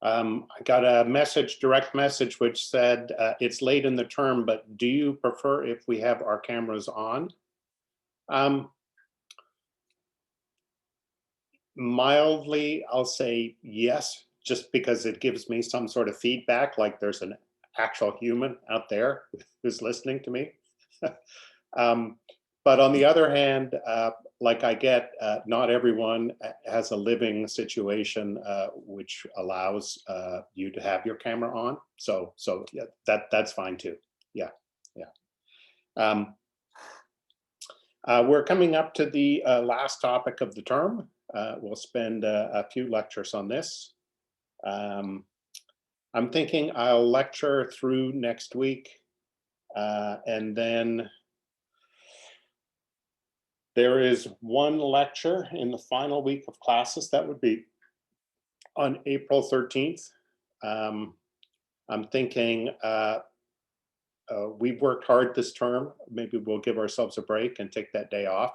I got a message, direct message, which said it's late in the term, but do you prefer if we have our cameras on? Mildly, I'll say yes, just because it gives me some sort of feedback, like there's an actual human out there who's listening to me. But on the other hand, like I get, not everyone has a living situation which allows you to have your camera on. So yeah, that's fine too. Yeah, yeah. We're coming up to the last topic of the term. We'll spend a few lectures on this. I'm thinking I'll lecture through next week, and then there is one lecture in the final week of classes. That would be on April 13th. I'm thinking we've worked hard this term. Maybe we'll give ourselves a break and take that day off.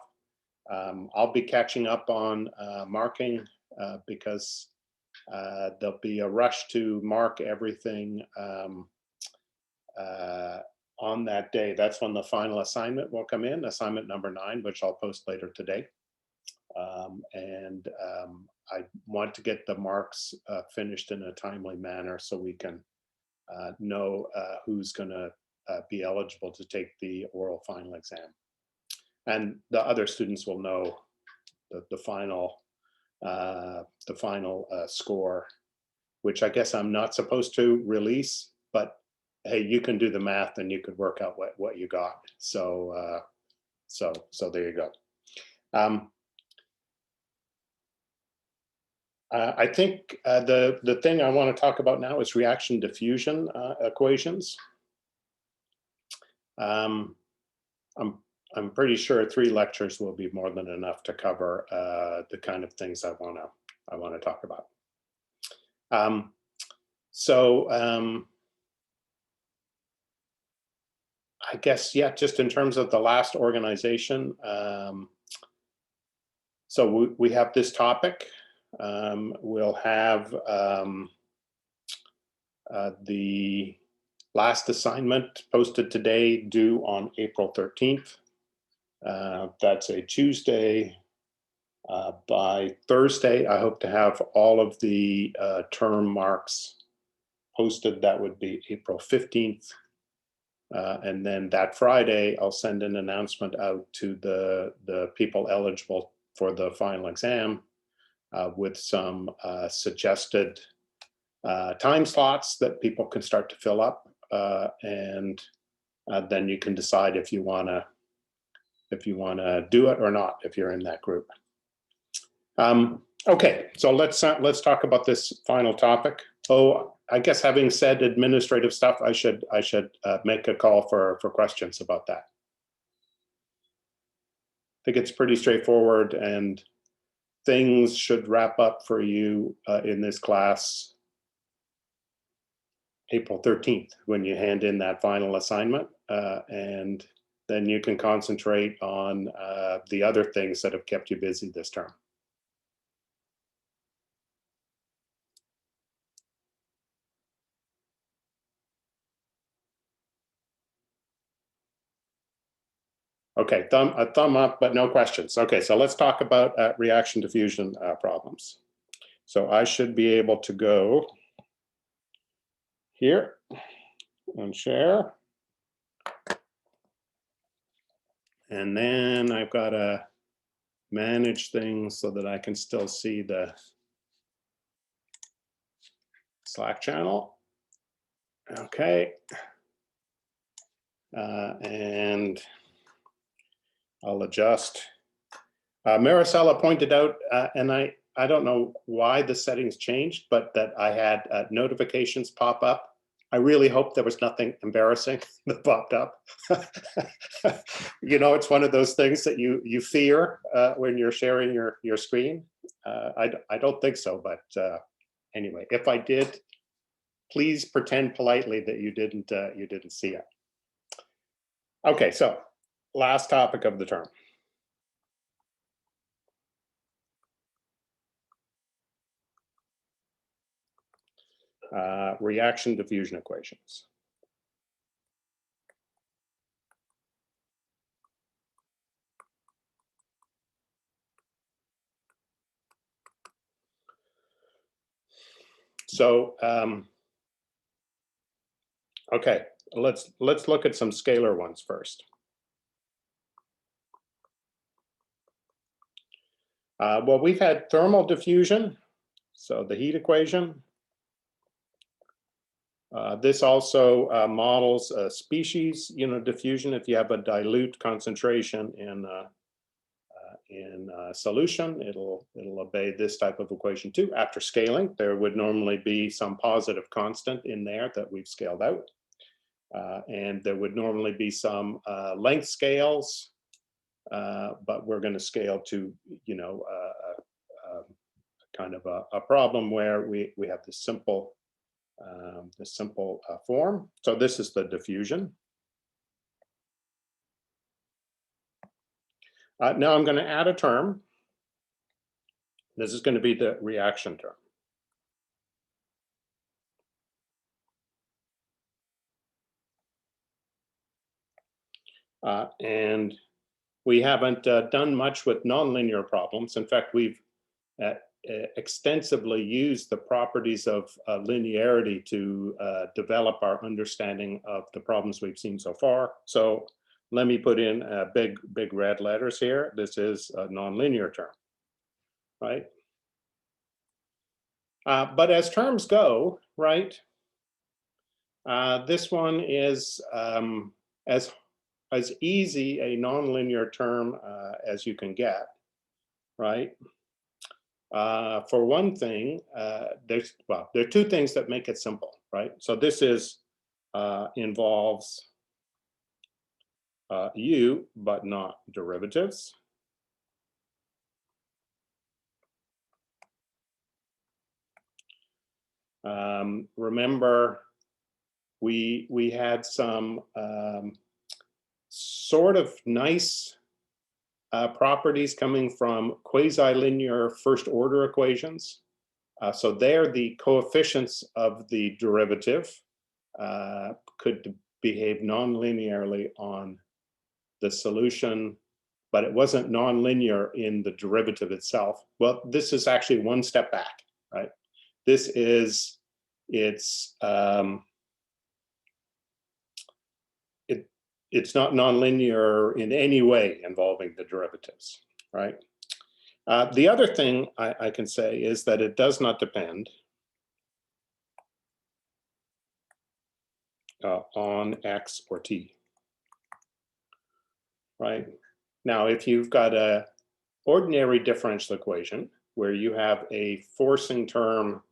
I'll be catching up on marking because there'll be a rush to mark everything on that day. That's when the final assignment will come in, assignment number 9, which I'll post later today. I want to get the marks finished in a timely manner so we can know who's going to be eligible to take the oral final exam. And the other students will know the final score, which I guess I'm not supposed to release, but hey, you can do the math and you could work out what you got. So there you go. I think the thing I want to talk about now is reaction diffusion equations. I'm pretty sure 3 lectures will be more than enough to cover the kind of things I want to talk about. I guess, yeah, just in terms of the last organization, so we have this topic. We'll have the last assignment posted today, due on April 13th. That's a Tuesday. By Thursday, I hope to have all of the term marks posted. That would be April 15th. And then that Friday, I'll send an announcement out to the people eligible for the final exam with some suggested time slots that people can start to fill up, and then you can decide if you want to do it or not if you're in that group. Okay, so let's talk about this final topic. Oh, I guess having said administrative stuff, I should make a call for questions about that. I think it's pretty straightforward, and things should wrap up for you in this class April 13th when you hand in that final assignment, and then you can concentrate on the other things that have kept you busy this term. Okay, a thumb up, but no questions. Okay, so let's talk about reaction diffusion problems. So I should be able to go here and share. And then I've got to manage things so that I can still see the Slack channel. Okay. And I'll adjust. Maricela pointed out, and I don't know why the settings changed, but that I had notifications pop up. I really hope there was nothing embarrassing that popped up. You know, it's one of those things that you fear when you're sharing your screen. I don't think so, but anyway, if I did, please pretend politely that you didn't see it. Okay, so last topic of the term. reaction diffusion equations. So, okay, let's look at some scalar ones first. Well, we've had thermal diffusion, so the heat equation. This also models a species, diffusion. If you have a dilute concentration in solution, it'll obey this type of equation too. After scaling, there would normally be some positive constant in there that we've scaled out. And there would normally be some length scales, but we're going to scale to, kind of a problem where we have this simple form. So this is the diffusion. Now I'm going to add a term. This is going to be the reaction term. And we haven't done much with nonlinear problems. In fact, we've extensively used the properties of linearity to develop our understanding of the problems we've seen so far. So let me put in big red letters here. This is a nonlinear term, right? But as terms go, right, this one is as easy a nonlinear term as you can get, right? For one thing, there are two things that make it simple, right? So this involves u, but not derivatives. Remember, we had some sort of nice properties coming from quasi-linear first order equations. So there, the coefficients of the derivative could behave non-linearly on the solution, but it wasn't non-linear in the derivative itself. Well, this is actually one step back, right? This is, it's not non-linear in any way involving the derivatives, right? The other thing I can say is that it does not depend on x or t, right? Now, if you've got a ordinary differential equation where you have a forcing term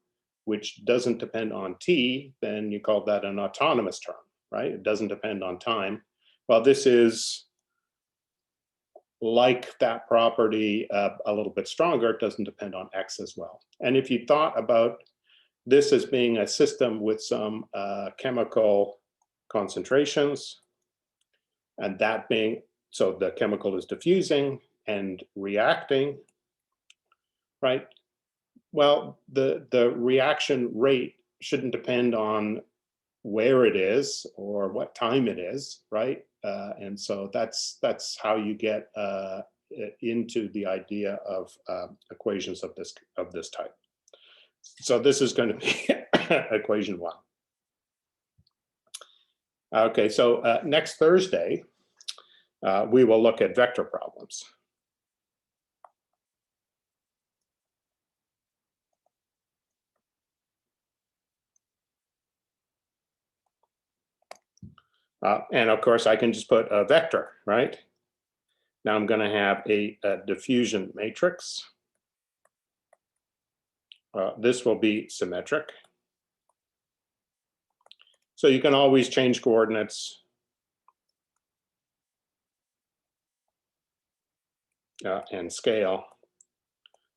which doesn't depend on t, then you call that an autonomous term, right? It doesn't depend on time. Well, this is like that property a little bit stronger. It doesn't depend on x as well. And if you thought about this as being a system with some chemical concentrations, and that being, so the chemical is diffusing and reacting, right? Well, the reaction rate shouldn't depend on where it is or what time it is, right? And so that's how you get into the idea of equations of this type. So this is going to be equation 1. Okay, so next Thursday, we will look at vector problems. And of course, I can just put a vector, right? Now I'm going to have a diffusion matrix. This will be symmetric. So you can always change coordinates and scale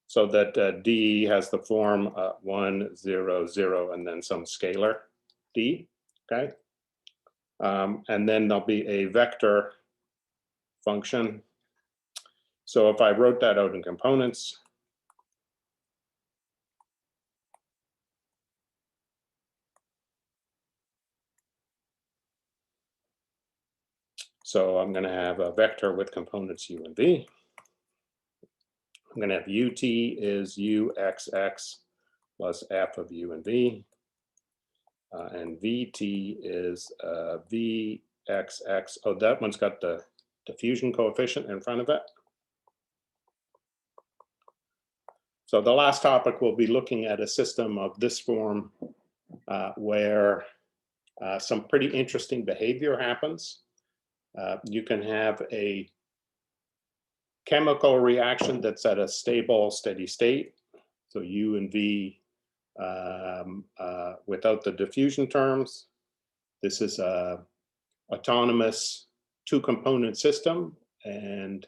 so that D has the form 1, 0, 0, and then some scalar D, okay? And then there'll be a vector function. So if I wrote that out in components, So I'm going to have a vector with components u and v. I'm going to have ut is uxx plus f of u and v. And vt is vxx. Oh, that one's got the diffusion coefficient in front of it. So the last topic, we'll be looking at a system of this form where some pretty interesting behavior happens. You can have a chemical reaction that's at a stable, steady state. So U and V without the diffusion terms. This is a autonomous two-component system, and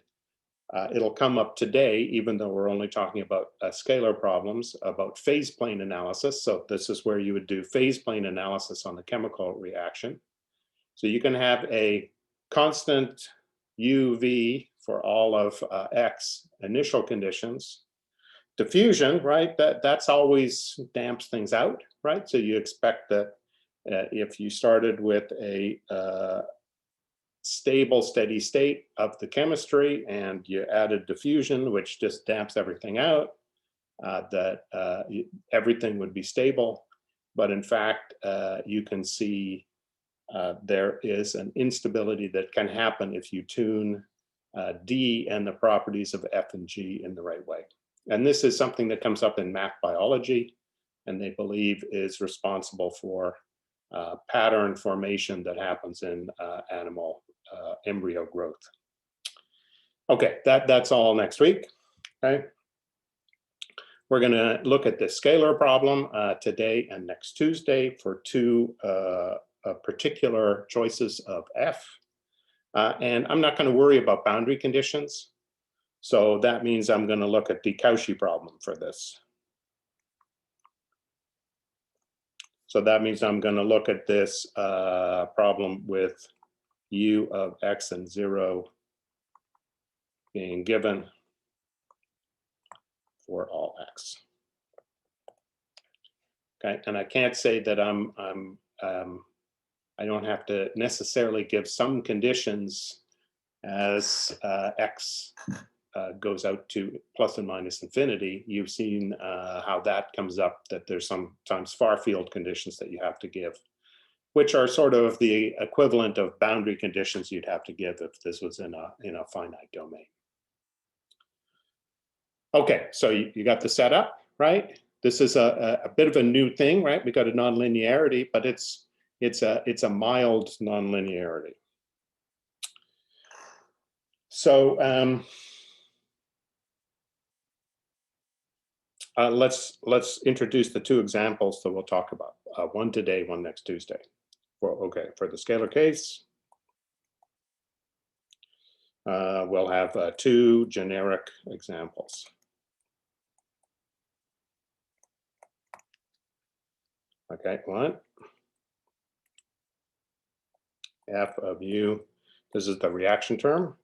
it'll come up today, even though we're only talking about scalar problems, about phase plane analysis. So this is where you would do phase plane analysis on the chemical reaction. So you can have a constant UV for all of X initial conditions. Diffusion, right, that's always damps things out, right? So you expect that if you started with a stable, steady state of the chemistry and you added diffusion, which just damps everything out, that everything would be stable. But in fact, you can see there is an instability that can happen if you tune D and the properties of F and G in the right way. And this is something that comes up in math biology, and they believe is responsible for pattern formation that happens in animal embryo growth. Okay, that's all next week. Okay. We're going to look at the scalar problem today and next Tuesday for two particular choices of F. And I'm not going to worry about boundary conditions. So that means I'm going to look at the Cauchy problem for this. So that means I'm going to look at this problem with u of x and 0 being given for all x. Okay, and I can't say that I don't have to necessarily give some conditions as x goes out to plus and minus infinity. You've seen how that comes up, that there's sometimes far field conditions that you have to give, which are sort of the equivalent of boundary conditions you'd have to give if this was in a finite domain. Okay, so you got the setup, right? This is a bit of a new thing, right? We got a nonlinearity, but it's a mild nonlinearity. So let's introduce the two examples that we'll talk about. One today, one next Tuesday. For the scalar case, we'll have two generic examples. Okay, one. F of u, this is the reaction term,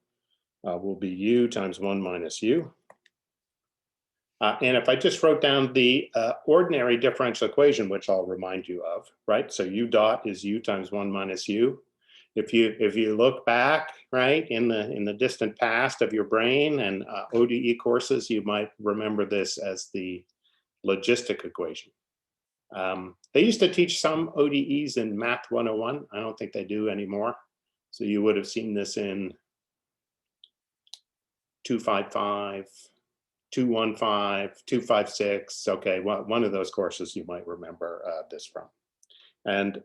will be u times 1 minus u. And if I just wrote down the ordinary differential equation, which I'll remind you of, right? So u dot is u times 1 minus u. If you look back, right, in the distant past of your brain and ODE courses, you might remember this as the logistic equation. They used to teach some ODEs in Math 101. I don't think they do anymore. So you would have seen this in 255, 215, 256. Okay, one of those courses you might remember this from. And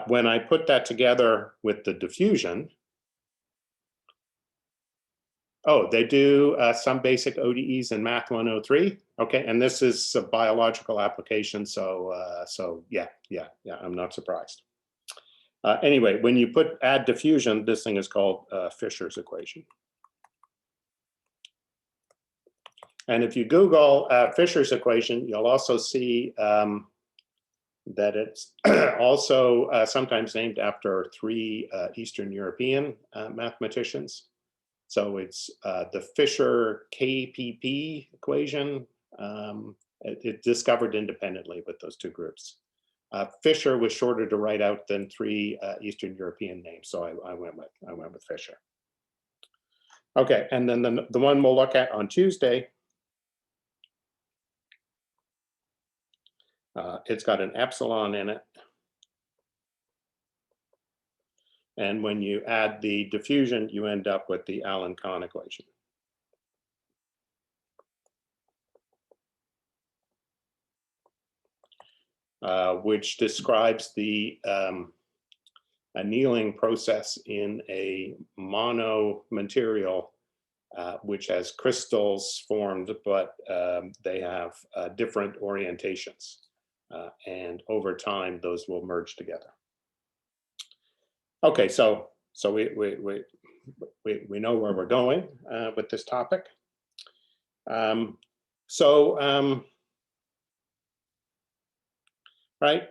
when I put that together with the diffusion, oh, they do some basic ODEs in Math 103. Okay, and this is a biological application, so yeah, I'm not surprised. Anyway, when you add diffusion, this thing is called Fisher's equation. And if you Google Fisher's equation, you'll also see that it's also sometimes named after three Eastern European mathematicians. So it's the Fisher KPP equation. It's discovered independently with those two groups. Fisher was shorter to write out than 3 Eastern European names, so I went with Fisher. Okay, and then the one we'll look at on Tuesday, it's got an epsilon in it. And when you add the diffusion, you end up with the Allen-Kahn equation. Which describes the annealing process in a mono material, which has crystals formed, but they have different orientations. And over time, those will merge together. Okay, so we know where we're going with this topic. Right,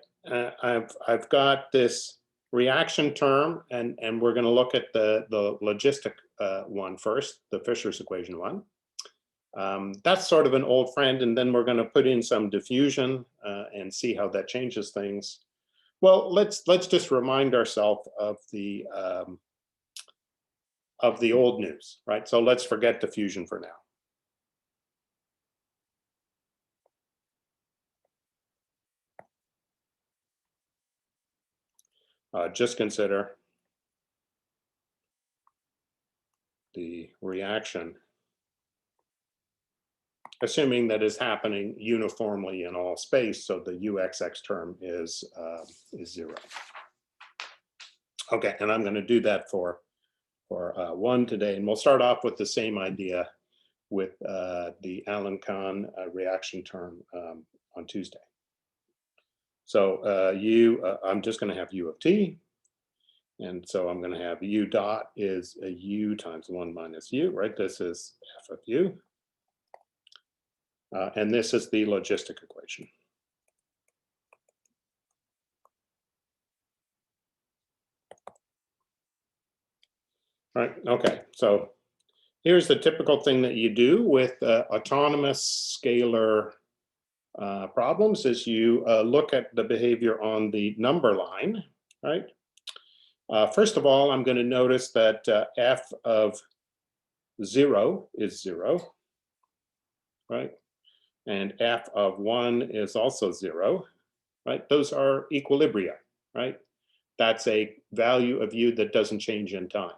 I've got this reaction term, and we're going to look at the logistic one first, the Fisher's equation one. That's sort of an old friend, and then we're going to put in some diffusion and see how that changes things. Well, let's just remind ourselves of the old news, right? So let's forget diffusion for now. Just consider the reaction, assuming that is happening uniformly in all space, so the UXX term is 0. Okay, and I'm going to do that for one today, and we'll start off with the same idea with the Allen-Kahn reaction term on Tuesday. So I'm just going to have U of t, and so I'm going to have U dot is a U times 1 minus U, right? This is f of U. And this is the logistic equation. Right, okay, so here's the typical thing that you do with autonomous scalar problems is you look at the behavior on the number line, right? First of all, I'm going to notice that f of 0 is 0, right? And f of 1 is also 0, right? Those are equilibria, right? That's a value of u that doesn't change in time.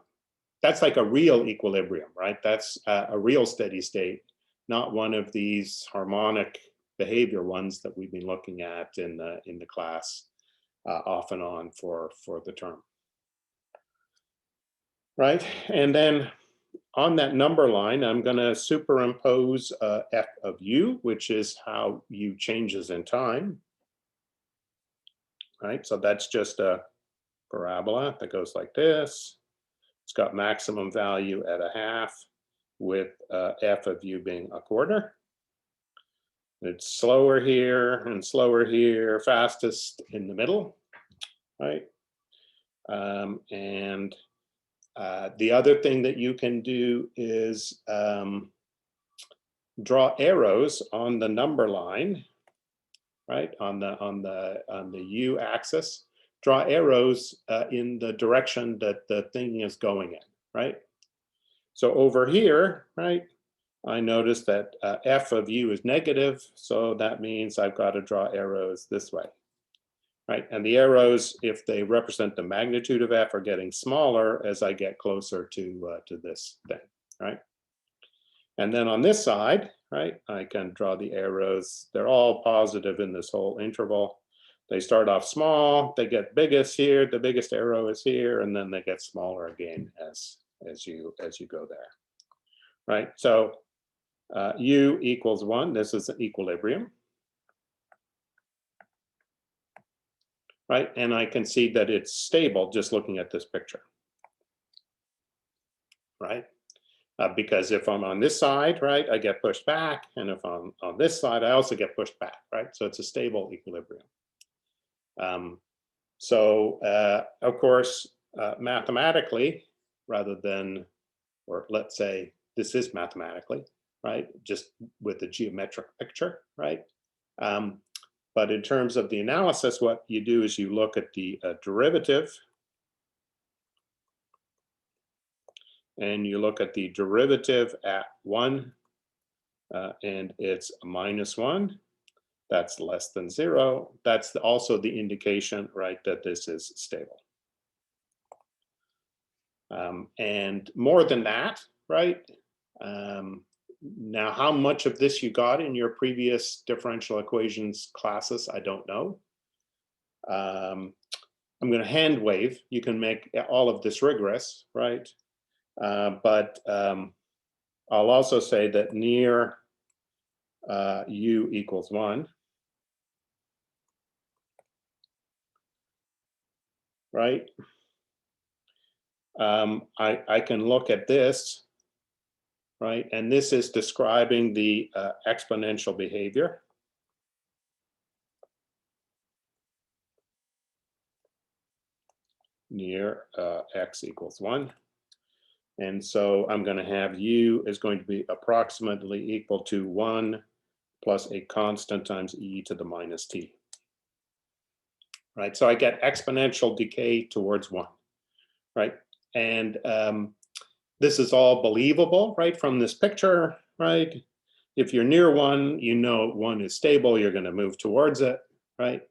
That's like a real equilibrium, right? That's a real steady state, not one of these harmonic behavior ones that we've been looking at in the class off and on for the term, right? And then on that number line, I'm going to superimpose f of u, which is how u changes in time, right? So that's just a parabola that goes like this. It's got maximum value at 1/2 with f of u being 1/4. It's slower here and slower here, fastest in the middle, right? And the other thing that you can do is draw arrows on the number line, right? On the u axis, draw arrows in the direction that the thing is going in, right? So over here, right, I notice that f of u is negative, so that means I've got to draw arrows this way, right? And the arrows, if they represent the magnitude of f, are getting smaller as I get closer to this thing, right? And then on this side, right, I can draw the arrows. They're all positive in this whole interval. They start off small, they get biggest here, the biggest arrow is here, and then they get smaller again as you go there, right? So u equals 1, this is an equilibrium, right? And I can see that it's stable just looking at this picture, right? Because if I'm on this side, right, I get pushed back, and if I'm on this side, I also get pushed back, right? So it's a stable equilibrium. Of course, mathematically, rather than, or let's say this is mathematically, right, just with the geometric picture, right? But in terms of the analysis, what you do is you look at the derivative, and you look at the derivative at 1, and it's -1. That's less than 0. That's also the indication, right, that this is stable. And more than that, right? Now, how much of this you got in your previous differential equations classes, I don't know. I'm going to hand wave. You can make all of this rigorous, right? But I'll also say that near u equals 1, right? I can look at this, right? And this is describing the exponential behavior. Near x equals 1. And so I'm going to have u is going to be approximately equal to 1 plus a constant times e to the minus t. Right, so I get exponential decay towards 1, right? And this is all believable, right, from this picture, right? If you're near 1, you know 1 is stable, you're going to move towards it, right?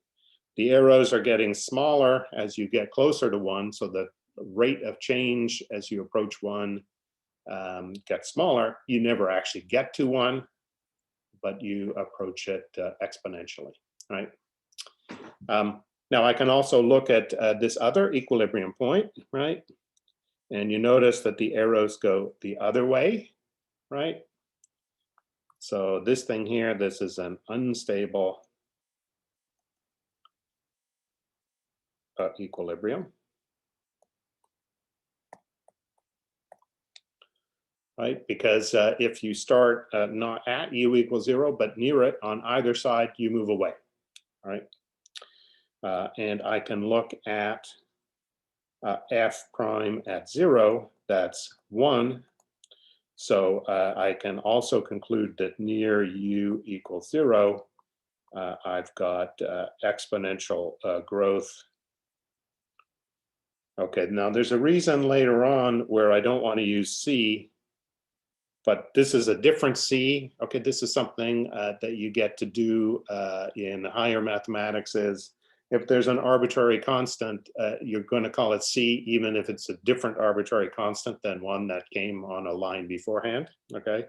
The arrows are getting smaller as you get closer to 1, so the rate of change as you approach 1 gets smaller. You never actually get to 1, but you approach it exponentially, right? Now I can also look at this other equilibrium point, right? And you notice that the arrows go the other way, right? So this thing here, this is an unstable equilibrium. Right, because if you start not at u equals 0, but near it on either side, you move away, right? And I can look at f prime at 0, that's 1. So I can also conclude that near u equals 0, I've got exponential growth. Okay, now there's a reason later on where I don't want to use c, but this is a different c. Okay, this is something that you get to do in higher mathematics is if there's an arbitrary constant, you're going to call it c even if it's a different arbitrary constant than one that came on a line beforehand, okay?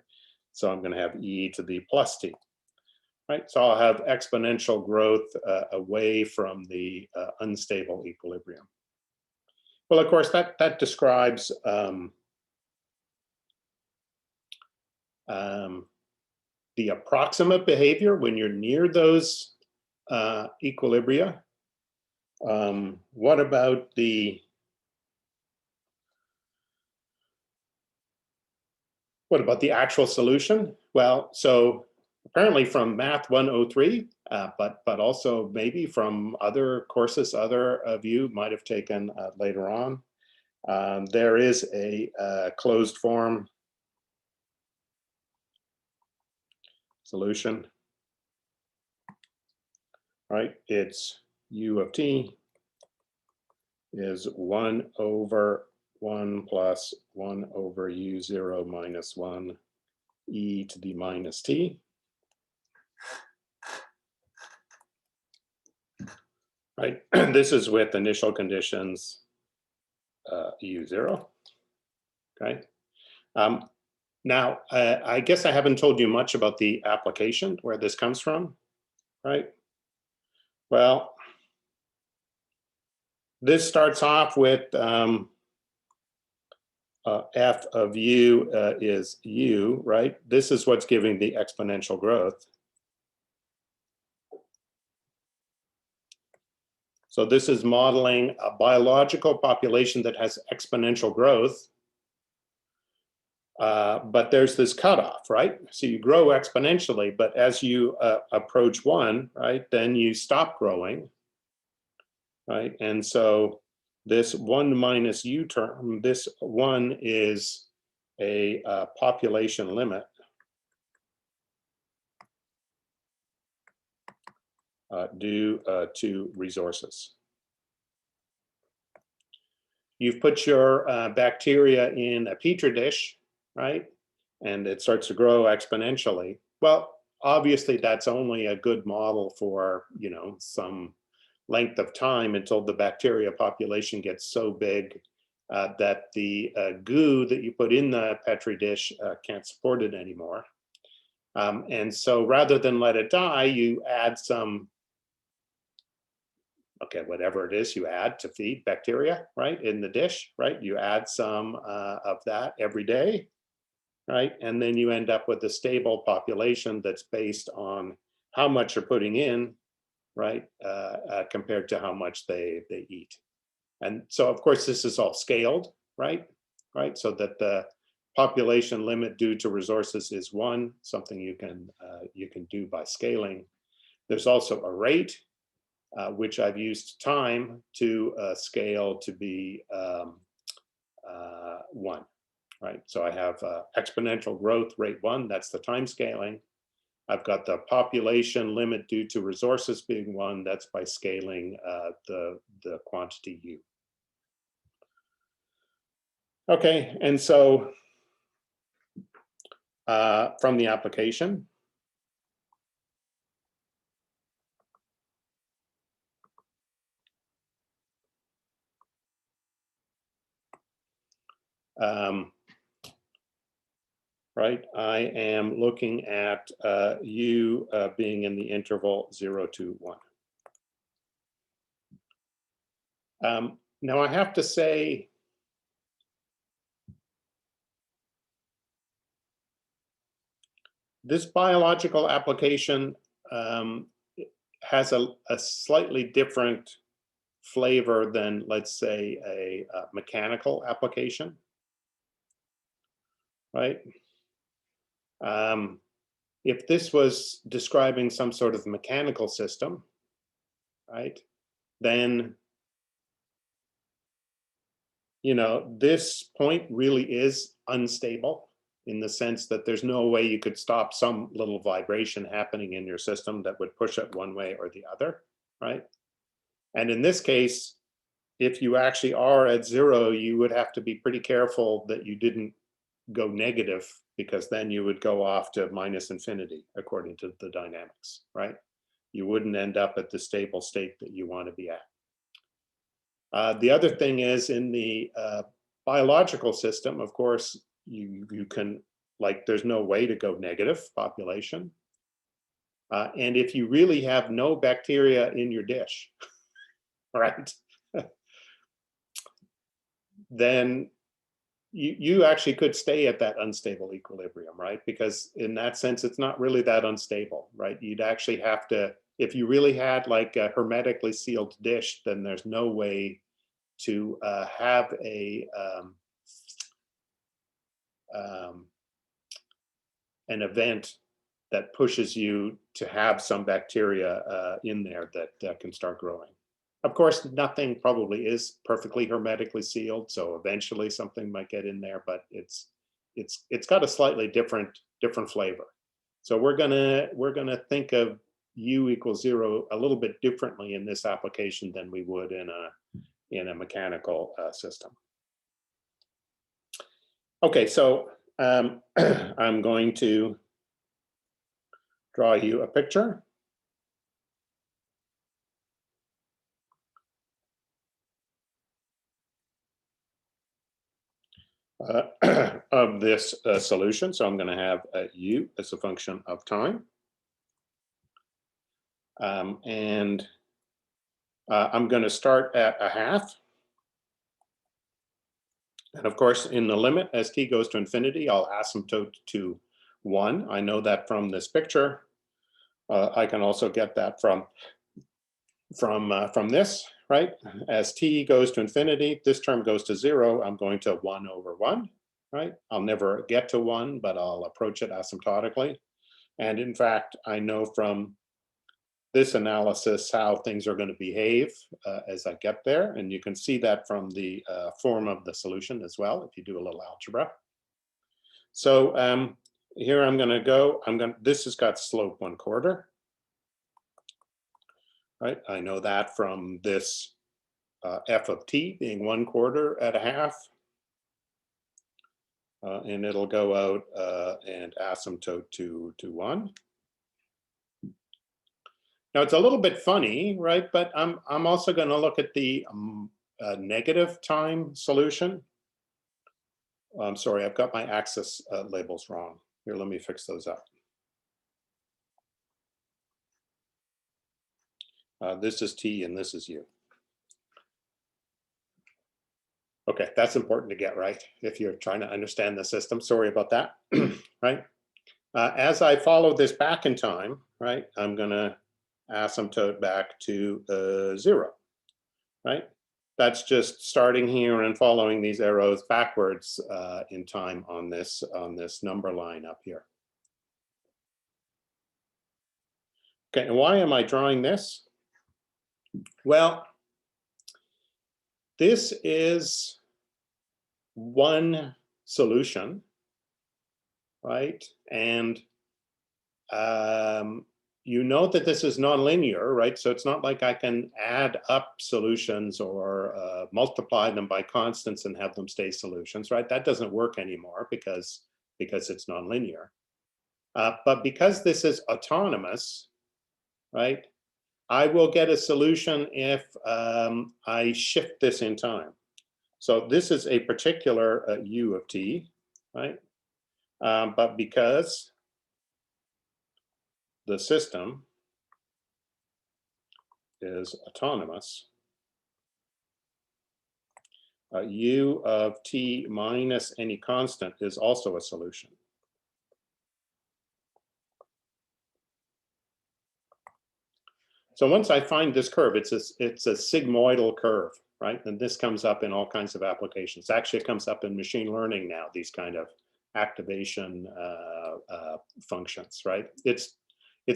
So I'm going to have e to the plus t, right? So I'll have exponential growth away from the unstable equilibrium. Well, of course, that describes the approximate behavior when you're near those equilibria. What about the actual solution? Well, so apparently from Math 103, but also maybe from other courses other of you might have taken later on, there is a closed form solution, right? It's u of t is 1 over 1 plus 1 over u0 minus 1 e to the minus t. Right, this is with initial conditions u0, okay? Now, I guess I haven't told you much about the application, where this comes from, right? Well, this starts off with f of u is u, right? This is what's giving the exponential growth. So this is modeling a biological population that has exponential growth. But there's this cutoff, right? So you grow exponentially, but as you approach 1, right, then you stop growing, right? And so this 1 minus u term, this 1 is a population limit due to resources. You've put your bacteria in a petri dish, right? And it starts to grow exponentially. Well, obviously that's only a good model for, you know, some length of time until the bacteria population gets so big that the goo that you put in the petri dish can't support it anymore. And so rather than let it die, you add some, okay, whatever it is you add to feed bacteria, right, in the dish, right? You add some of that every day, right? And then you end up with a stable population that's based on how much you're putting in, right, compared to how much they eat. And so, of course, this is all scaled, right? Right, so that the population limit due to resources is 1, something you can do by scaling. There's also a rate, which I've used time to scale to be 1, right? So I have exponential growth rate 1, that's the time scaling. I've got the population limit due to resources being 1, that's by scaling the quantity U. Okay, and so from the application, right, I am looking at U being in the interval 0 to 1. Now I have to say, this biological application has a slightly different flavor than, let's say, a mechanical application, right? If this was describing some sort of mechanical system, right, then, you know, this point really is unstable in the sense that there's no way you could stop some little vibration happening in your system that would push it one way or the other, right? And in this case, if you actually are at 0, you would have to be pretty careful that you didn't go negative, because then you would go off to -infinity according to the dynamics, right? You wouldn't end up at the stable state that you want to be at. The other thing is, in the biological system, of course, you can, like, there's no way to go negative population. And if you really have no bacteria in your dish, right, then you actually could stay at that unstable equilibrium, right? Because in that sense, it's not really that unstable, right? You'd actually have to, if you really had like a hermetically sealed dish, then there's no way to have an event that pushes you to have some bacteria in there that can start growing. Of course, nothing probably is perfectly hermetically sealed, so eventually something might get in there, but it's got a slightly different flavor. So we're gonna think of U equals 0 a little bit differently in this application than we would in a mechanical system. Okay, so I'm going to draw you a picture. Of this solution. So I'm going to have U as a function of time. And I'm going to start at a half. And of course, in the limit, as t goes to infinity, I'll asymptote to 1. I know that from this picture. I can also get that from this, right? As t goes to infinity, this term goes to 0. I'm going to 1 over 1, right? I'll never get to 1, but I'll approach it asymptotically. And in fact, I know from this analysis how things are going to behave as I get there. And you can see that from the form of the solution as well, if you do a little algebra. So here I'm going to go, this has got slope 1/4. right? I know that from this f of t being 1/4 at a half. And it'll go out and asymptote to 1. Now it's a little bit funny, right? But I'm also going to look at the negative time solution. I'm sorry, I've got my axis labels wrong. Here, let me fix those up. This is t and this is u. Okay, that's important to get right if you're trying to understand the system. Sorry about that, right? As I follow this back in time, right, I'm going to asymptote back to 0, right? That's just starting here and following these arrows backwards in time on this number line up here. Okay, and why am I drawing this? Well, this is one solution, right? And you know that this is nonlinear, right? So it's not like I can add up solutions or multiply them by constants and have them stay solutions, right? That doesn't work anymore because it's nonlinear. But because this is autonomous, right? I will get a solution if I shift this in time. So this is a particular u of t, right? But because the system is autonomous, u of t minus any constant is also a solution. So once I find this curve, it's a sigmoidal curve, right? And this comes up in all kinds of applications. Actually, it comes up in machine learning now, these kind of activation functions, right? It's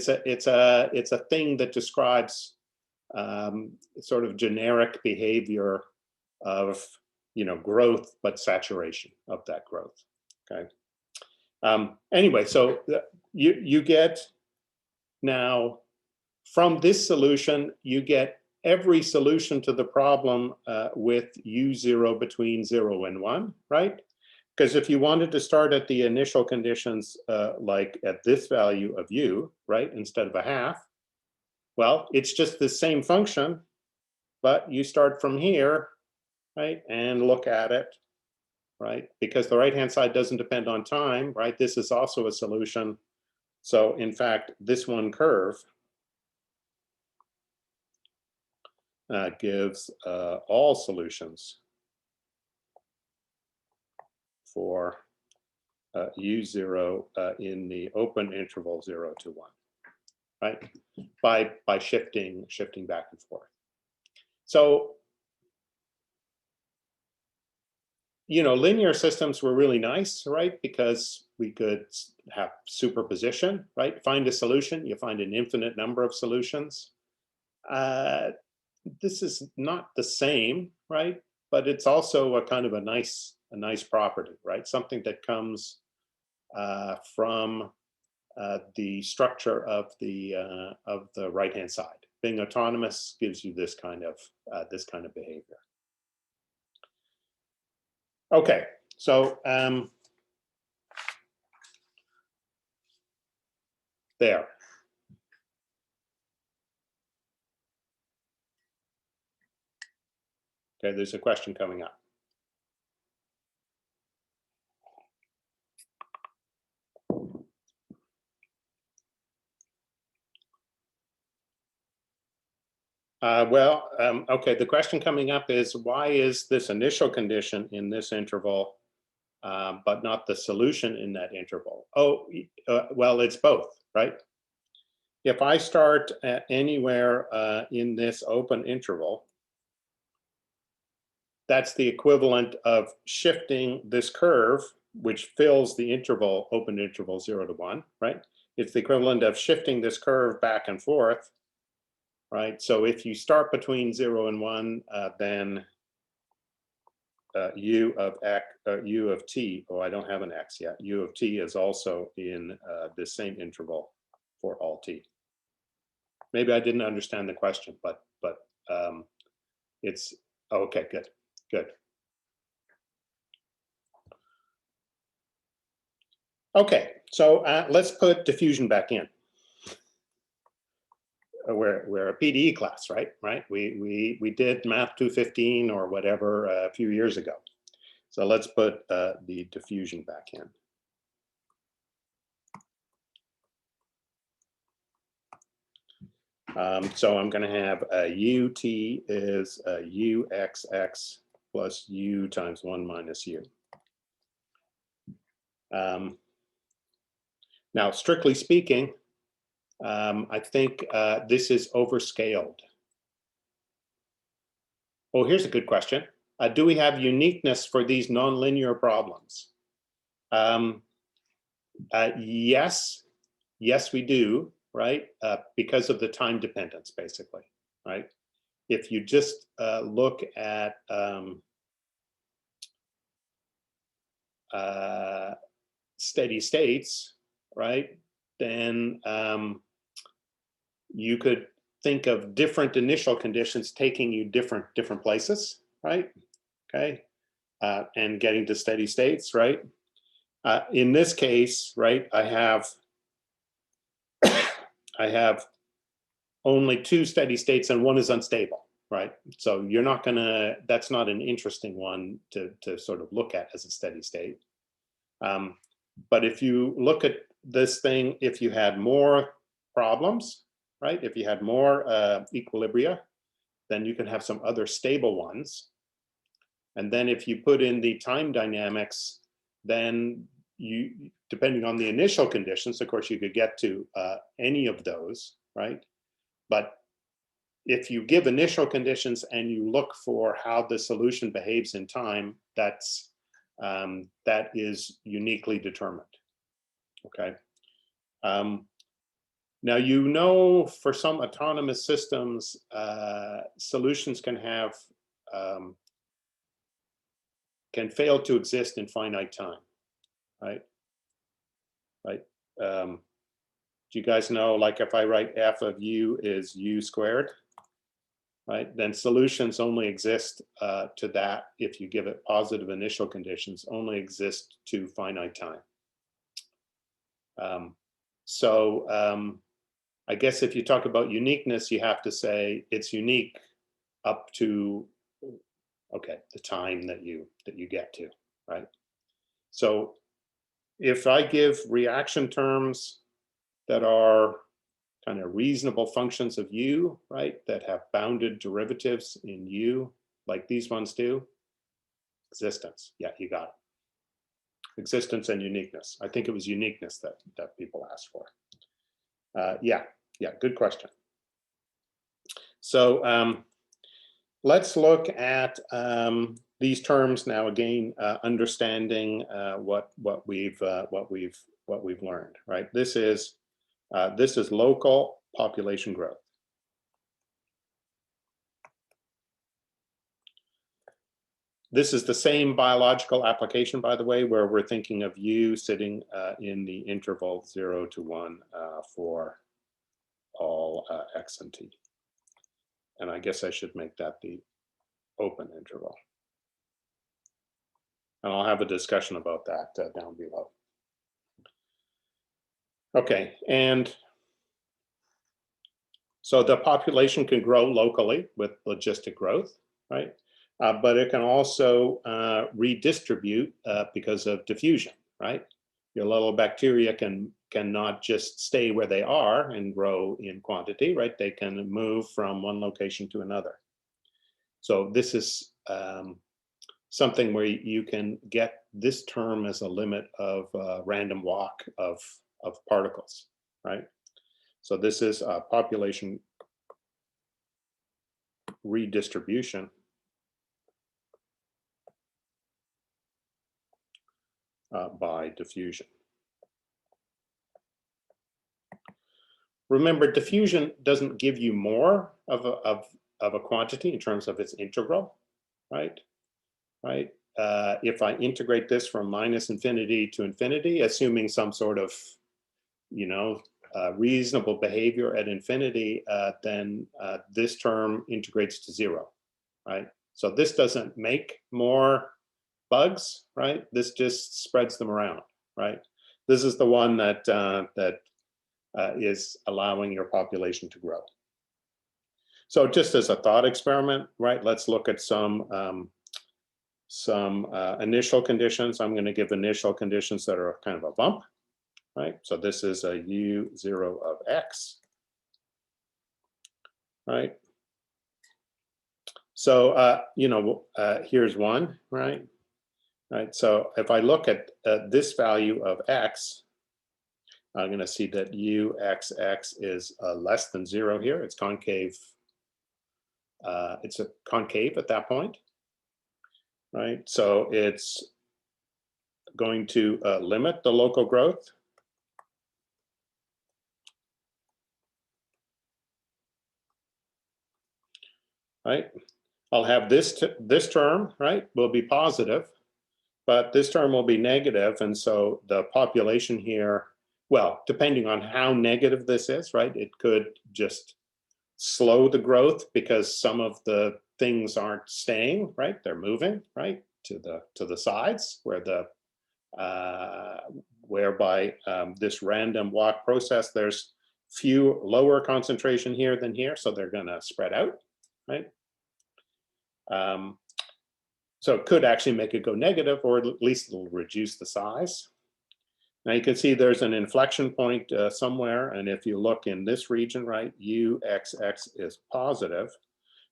a thing that describes sort of generic behavior of growth, but saturation of that growth. Okay. Anyway, so you get now from this solution, you get every solution to the problem with u0 between 0 and 1, right? Because if you wanted to start at the initial conditions, like at this value of u, right, instead of a half, well, it's just the same function, but you start from here, right, and look at it, right? Because the right-hand side doesn't depend on time, right? This is also a solution. So in fact, this one curve gives all solutions for u0 in the open interval 0 to 1, right? By shifting back and forth. So, linear systems were really nice, right? Because we could have superposition, right? Find a solution, you find an infinite number of solutions. This is not the same, right? But it's also a kind of a nice property, right? Something that comes from the structure of the right-hand side. Being autonomous gives you this kind of behavior. Okay, so there. Okay, there's a question coming up. Okay, the question coming up is, why is this initial condition in this interval, but not the solution in that interval? Oh, well, it's both, right? If I start anywhere in this open interval, that's the equivalent of shifting this curve, which fills the interval, open interval 0 to 1, right? It's the equivalent of shifting this curve back and forth, right? So if you start between 0 and 1, then u of t, oh, I don't have an x yet. U of t is also in the same interval for all t. Maybe I didn't understand the question, but it's okay. Good, good. Okay, so let's put diffusion back in. We're a PDE class, right? We did Math 215 or whatever a few years ago. So let's put the diffusion back in. So I'm going to have ut is uxx plus u times 1 minus u. Now, strictly speaking, I think this is overscaled. Oh, here's a good question. Do we have uniqueness for these nonlinear problems? Yes, we do, right? Because of the time dependence, basically, right? If you just look at steady states, right, then you could think of different initial conditions taking you different places, right? Okay, and getting to steady states, right? In this case, right, I have only 2 steady states and one is unstable, right? So you're not gonna, that's not an interesting one to sort of look at as a steady state. But if you look at this thing, if you had more problems, right? If you had more equilibria, then you can have some other stable ones. And then if you put in the time dynamics, then you, depending on the initial conditions, of course, you could get to any of those, right? But if you give initial conditions and you look for how the solution behaves in time, that's that is uniquely determined. Okay. Now, you know, for some autonomous systems, solutions can have can fail to exist in finite time, right? Right. Do you guys know, like, if I write f of u is u squared, right, then solutions only exist to that if you give it positive initial conditions, only exist to finite time. I guess if you talk about uniqueness, you have to say it's unique up to, okay, the time that you get to, right? So if I give reaction terms that are kind of reasonable functions of u, right, that have bounded derivatives in u, like these ones do, existence, yeah, you got it. Existence and uniqueness. I think it was uniqueness that people asked for. Yeah, good question. So let's look at these terms now again, understanding what we've learned, right? This is local population growth. This is the same biological application, by the way, where we're thinking of u sitting in the interval 0 to 1 for all x and t. And I guess I should make that the open interval. And I'll have a discussion about that down below. Okay, and so the population can grow locally with logistic growth, right? But it can also redistribute because of diffusion, right? Your little bacteria cannot just stay where they are and grow in quantity, right? They can move from one location to another. So this is something where you can get this term as a limit of random walk of particles, right? So this is a population redistribution by diffusion. Remember, diffusion doesn't give you more of a quantity in terms of its integral, right? Right. If I integrate this from minus infinity to infinity, assuming some sort of, you know, reasonable behavior at infinity, then this term integrates to 0, right? So this doesn't make more bugs, right? This just spreads them around, right? This is the one that is allowing your population to grow. So just as a thought experiment, right? Let's look at some initial conditions. I'm going to give initial conditions that are kind of a bump, right? So this is a u0 of x, right? So here's one, right? Right. So if I look at this value of x, I'm going to see that uxx is less than 0 here. It's concave. It's a concave at that point, right? So it's going to limit the local growth. Right. I'll have this term, right, will be positive, but this term will be negative, and so the population here, well, depending on how negative this is, right, it could just slow the growth because some of the things aren't staying, right? They're moving, right, to the sides where the whereby this random walk process, there's few lower concentration here than here, so they're going to spread out, right? So it could actually make it go negative, or at least it'll reduce the size. Now you can see there's an inflection point somewhere, and if you look in this region, right, uxx is positive,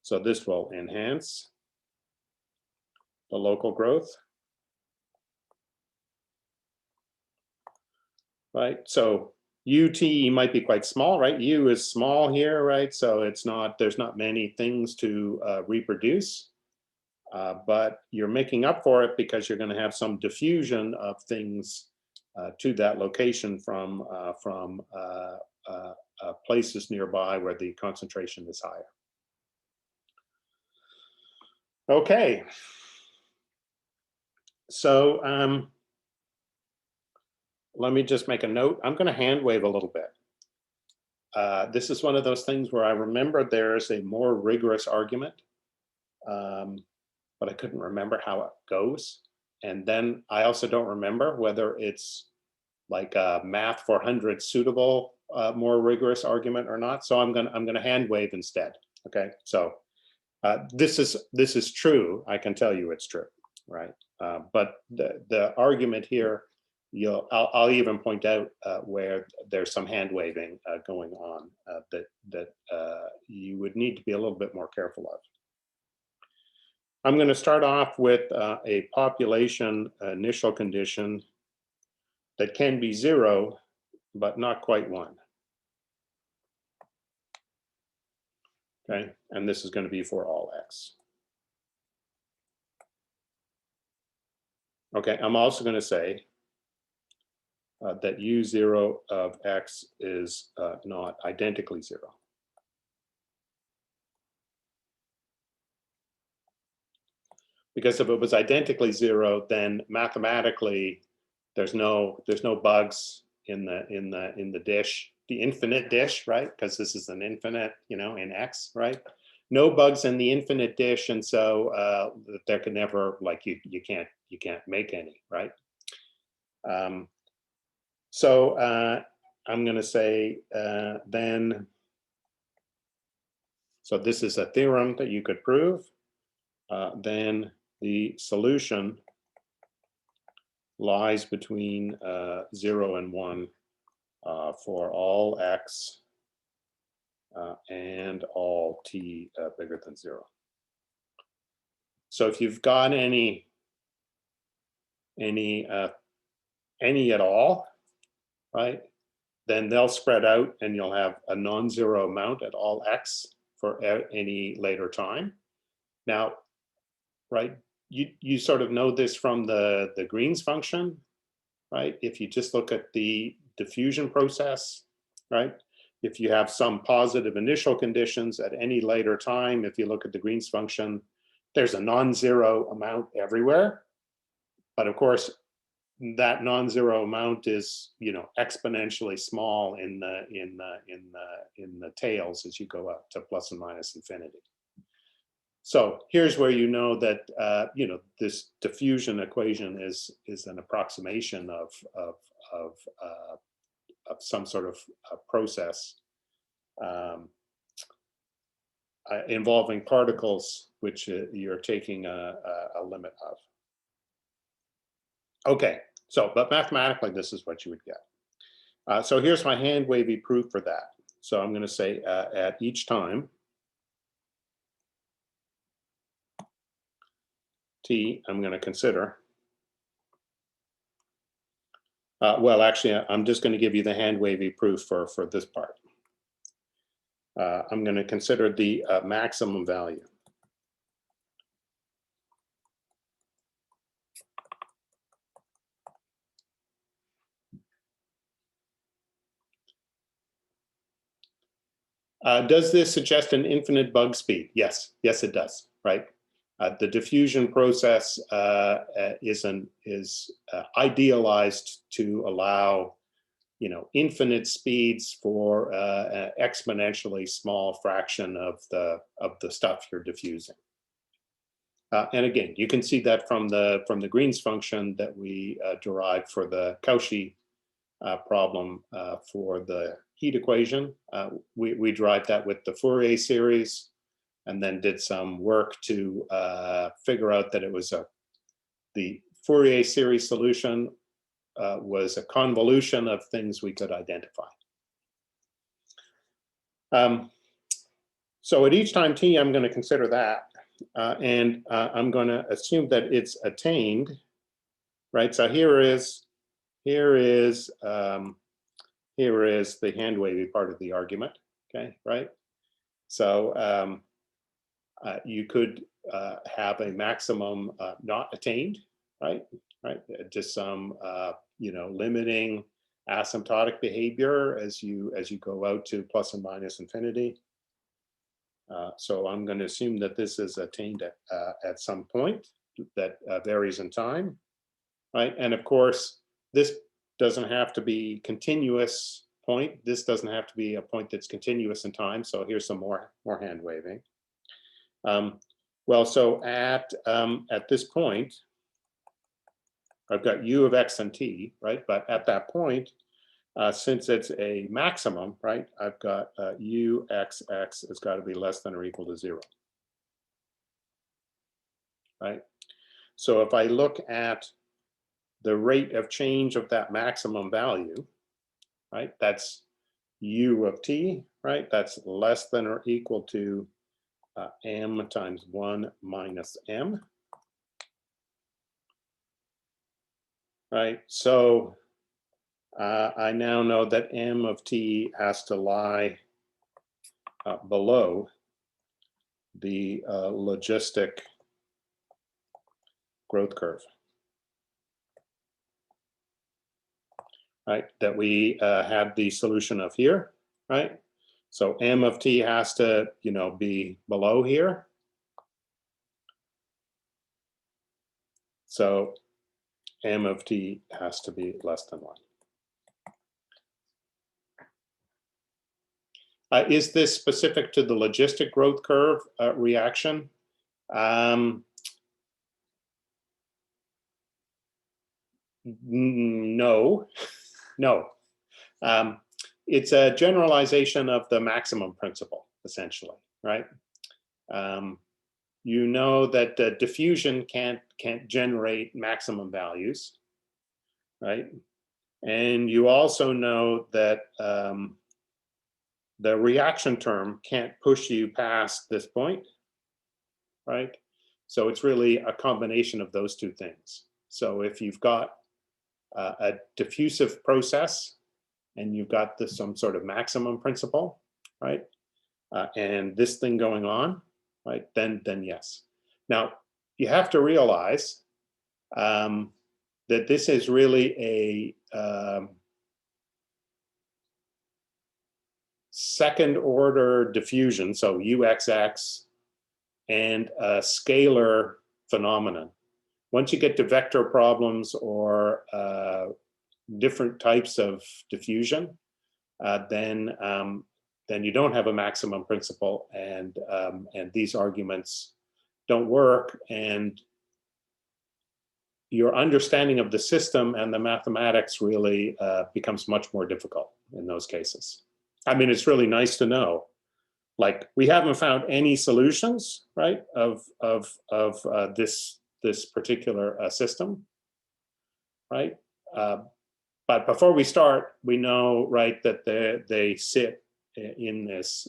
so this will enhance the local growth, right? So ut might be quite small, right? U is small here, right? So it's not, there's not many things to reproduce, but you're making up for it because you're going to have some diffusion of things to that location from places nearby where the concentration is higher. Okay, so let me just make a note. I'm going to hand wave a little bit. This is one of those things where I remember there's a more rigorous argument, but I couldn't remember how it goes. And then I also don't remember whether it's like a Math400 suitable, more rigorous argument or not. So I'm gonna hand wave instead. Okay, so this is true. I can tell you it's true, right? But the argument here, I'll even point out where there's some hand waving going on that you would need to be a little bit more careful of. I'm going to start off with a population initial condition that can be 0, but not quite 1. Okay, and this is going to be for all x. Okay, I'm also going to say that u0 of x is not identically 0. Because if it was identically 0, then mathematically there's no bugs in the dish, the infinite dish, right? Because this is an infinite, in x, right? No bugs in the infinite dish, and so there can never, like, you can't make any, right? So I'm going to say then. So this is a theorem that you could prove. Then the solution lies between 0 and 1 for all x and all t bigger than 0. So if you've got any at all, right, then they'll spread out and you'll have a non-zero amount at all x for any later time. Now, right, you sort of know this from the Green's function, right? If you just look at the diffusion process, right? If you have some positive initial conditions at any later time, if you look at the Green's function, there's a non-zero amount everywhere. But of course, that non-zero amount is, exponentially small in the tails as you go up to plus and minus infinity. So here's where you know that this diffusion equation is an approximation of some sort of process involving particles, which you're taking a limit of. Okay, but mathematically, this is what you would get. So here's my hand wavy proof for that. So I'm going to say at each time t, I'm going to consider. Well, actually, I'm just going to give you the hand wavy proof for this part. I'm going to consider the maximum value. Does this suggest an infinite bug speed? Yes, it does, right? The diffusion process is idealized to allow, infinite speeds for an exponentially small fraction of the stuff you're diffusing. And again, you can see that from the Green's function that we derived for the Cauchy problem for the heat equation. We derived that with the Fourier series, and then did some work to figure out that it was the Fourier series solution was a convolution of things we could identify. So at each time t, I'm going to consider that, and I'm going to assume that it's attained, right? So here is the hand wavy part of the argument, okay, right? So you could have a maximum not attained, right? Just some limiting asymptotic behavior as you go out to plus and minus infinity. So I'm going to assume that this is attained at some point that varies in time, right? And of course, this doesn't have to be continuous point. This doesn't have to be a point that's continuous in time. So here's some more hand waving. Well, so at this point, I've got u of x and t, right? But at that point, since it's a maximum, right, I've got u x has got to be less than or equal to 0, right? So if I look at the rate of change of that maximum value, right, that's u of t, right? That's less than or equal to m times 1 minus m. Right, so I now know that m of t has to lie below the logistic growth curve, right? That we had the solution of here, right? So m of t has to, be below here. So m of t has to be less than 1. Is this specific to the logistic growth curve reaction? No. It's a generalization of the maximum principle, essentially, right? You know that diffusion can't generate maximum values, right? And you also know that the reaction term can't push you past this point, right? So it's really a combination of those two things. So if you've got a diffusive process and you've got some sort of maximum principle, right? And this thing going on, right? Then yes. Now you have to realize that this is really a second order diffusion, so uxx, and a scalar phenomenon, once you get to vector problems or different types of diffusion, then you don't have a maximum principle, and these arguments don't work, and your understanding of the system and the mathematics really becomes much more difficult in those cases. I mean, it's really nice to know, like, we haven't found any solutions, right, of this particular system, right? But before we start, we know, right, that they sit in this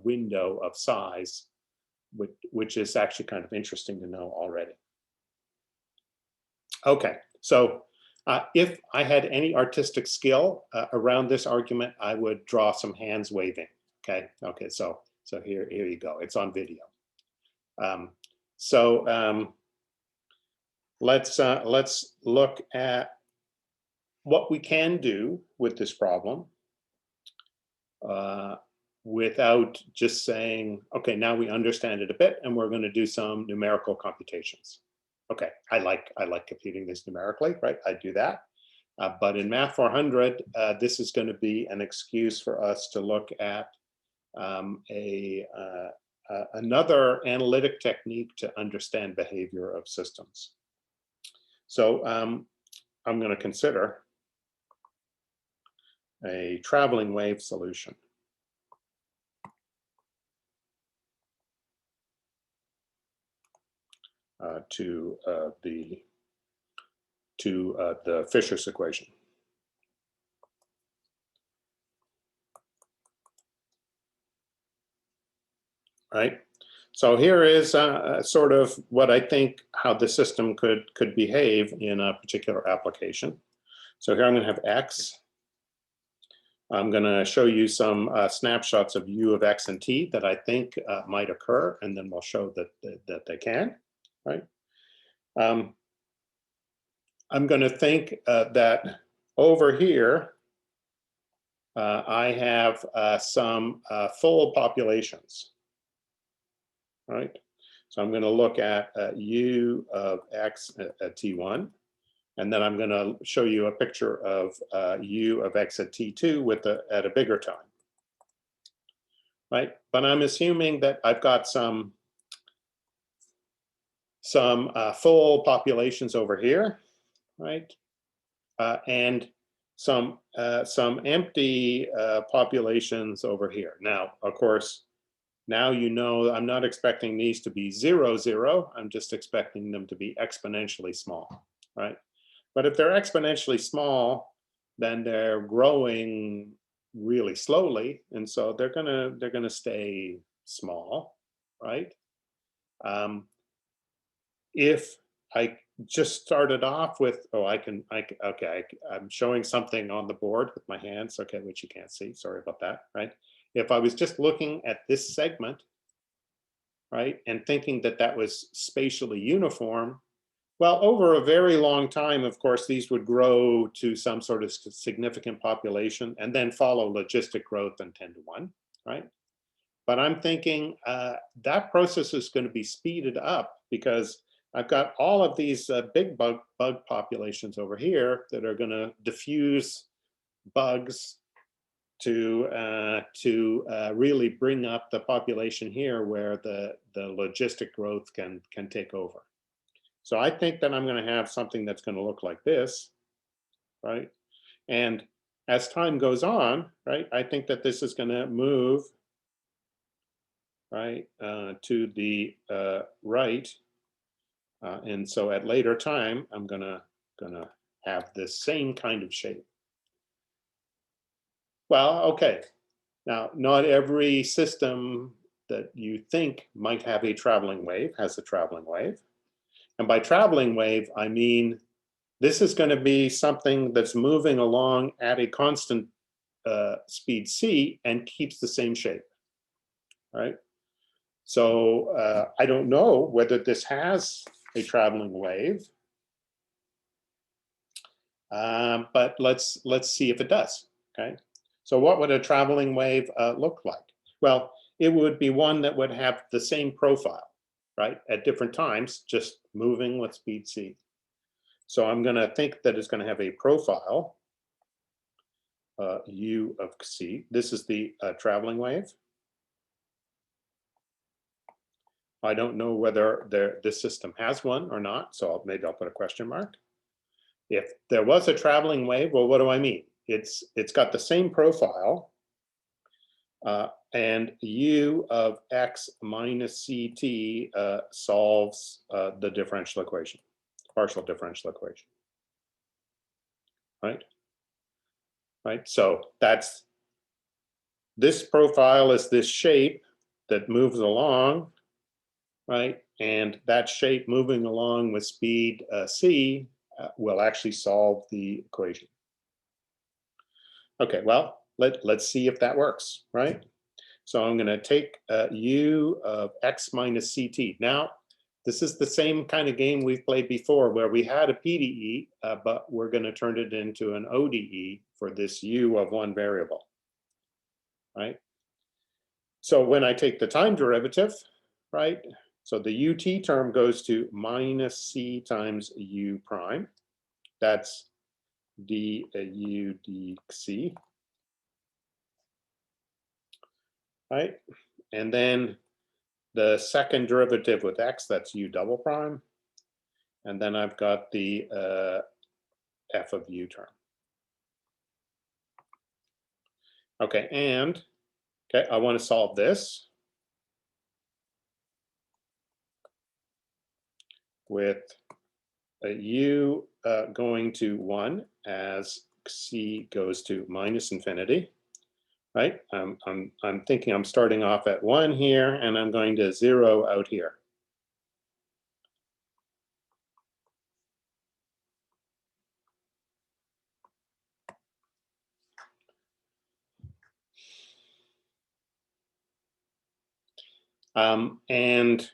window of size, which is actually kind of interesting to know already. Okay, so if I had any artistic skill around this argument, I would draw some hands waving. Okay, so here you go. It's on video. Let's look at what we can do with this problem without just saying, okay, now we understand it a bit, and we're going to do some numerical computations. Okay, I like computing this numerically, right? I do that. But in Math400, this is going to be an excuse for us to look at another analytic technique to understand behavior of systems. So I'm going to consider a traveling wave solution. To the Fisher's equation. Right. So here is sort of what I think how the system could behave in a particular application. So here I'm going to have X. I'm going to show you some snapshots of U of X and T that I think might occur, and then we'll show that they can. Right. I'm going to think that over here I have some full populations. Right. So I'm going to look at U of X at T1, and then I'm going to show you a picture of U of X at T2 at a bigger time. Right. But I'm assuming that I've got some full populations over here, right, and some empty populations over here. Now, of course, now you know I'm not expecting these to be 0, 0. I'm just expecting them to be exponentially small, right? But if they're exponentially small, then they're growing really slowly, and so they're gonna stay small, right? If I just started off with, I'm showing something on the board with my hands, okay, which you can't see, sorry about that, right? If I was just looking at this segment, right, and thinking that that was spatially uniform, well, over a very long time, of course, these would grow to some sort of significant population and then follow logistic growth and 10 to 1, right? But I'm thinking that process is going to be speeded up because I've got all of these big bug populations over here that are going to diffuse bugs to really bring up the population here where the logistic growth can take over. So I think that I'm going to have something that's going to look like this, right? And as time goes on, right, I think that this is going to move, right, to the right. And so at later time, I'm gonna have this same kind of shape. Well, okay. Now, not every system that you think might have a traveling wave has a traveling wave. And by traveling wave, I mean, this is going to be something that's moving along at a constant speed c and keeps the same shape, right? So I don't know whether this has a traveling wave, but let's see if it does. Okay, so what would a traveling wave look like? Well, it would be one that would have the same profile, right? At different times, just moving with speed c. So I'm going to think that it's going to have a profile, u of c. This is the traveling wave. I don't know whether this system has one or not, so maybe I'll put a question mark. If there was a traveling wave, well, what do I mean? It's got the same profile, and u of x minus ct solves the differential equation, partial differential equation, right? Right. So that's this profile is this shape that moves along, right? And that shape moving along with speed c will actually solve the equation. Okay, well, let's see if that works, right? So I'm going to take u of x minus ct. Now, this is the same kind of game we've played before where we had a PDE, but we're going to turn it into an ODE for this u of one variable, right? So when I take the time derivative, right? So the ut term goes to minus c times u prime. That's du dc, right? And then the second derivative with x, that's u double prime. And then I've got the f of u term. Okay, and okay, I want to solve this with a u going to 1 as c goes to minus infinity, right? I'm thinking I'm starting off at 1 here, and I'm going to 0 out here. And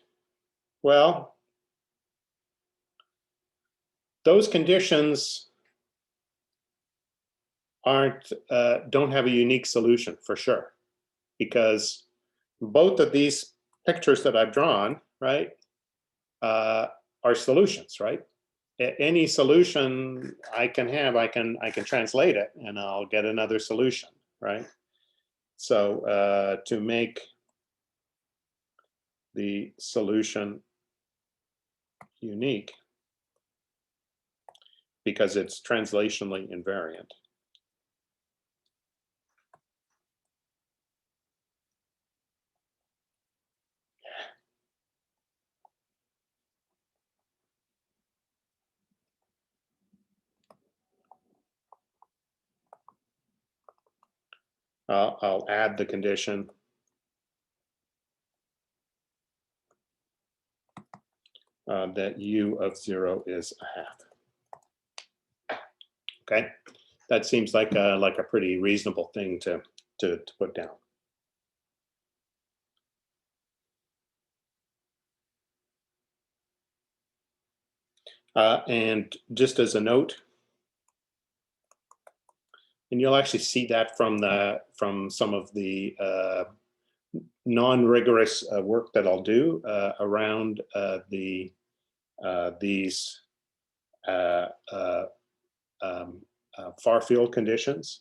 well, those conditions don't have a unique solution for sure, because both of these pictures that I've drawn, right, are solutions, right? Any solution I can have, I can translate it, and I'll get another solution, right? So to make the solution unique, because it's translationally invariant, I'll add the condition that u of 0 is a half. Okay, that seems like a pretty reasonable thing to put down. And just as a note, and you'll actually see that from some of the non-rigorous work that I'll do around these far field conditions.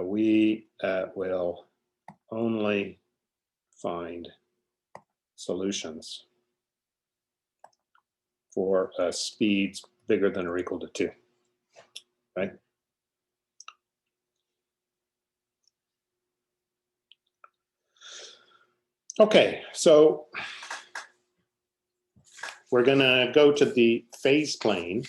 We will only find solutions for speeds bigger than or equal to 2, right? Okay, so we're going to go to the phase plane.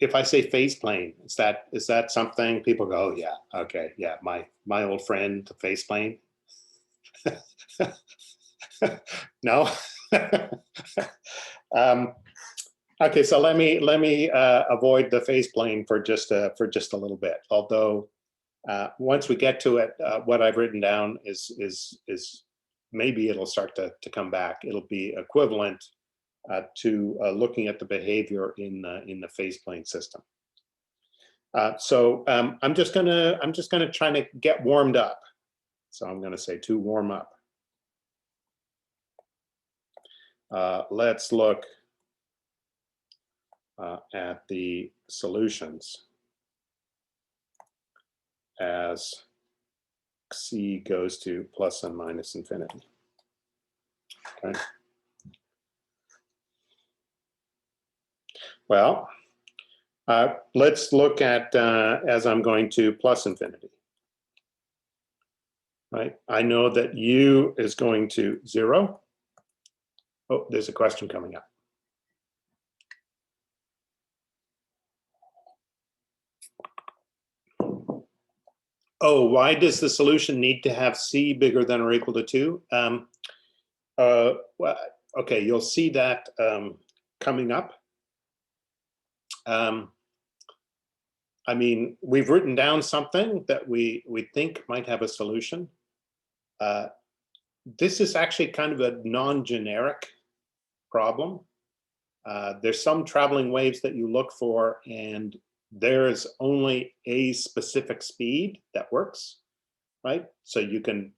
If I say phase plane, is that something people go, oh, yeah, okay, yeah, my old friend, the phase plane? No. Okay, so let me avoid the phase plane for just a little bit. Although once we get to it, what I've written down is maybe it'll start to come back. It'll be equivalent to looking at the behavior in the phase plane system. So I'm just gonna try to get warmed up. So I'm going to say to warm up. Let's look at the solutions as c goes to plus and minus infinity. Okay. Well, let's look at as I'm going to plus infinity. Right. I know that u is going to 0. Oh, there's a question coming up. Oh, why does the solution need to have c bigger than or equal to 2? Well, okay, you'll see that coming up. I mean, we've written down something that we think might have a solution. This is actually kind of a non-generic problem. There's some traveling waves that you look for, and there's only a specific speed that works, right? So you can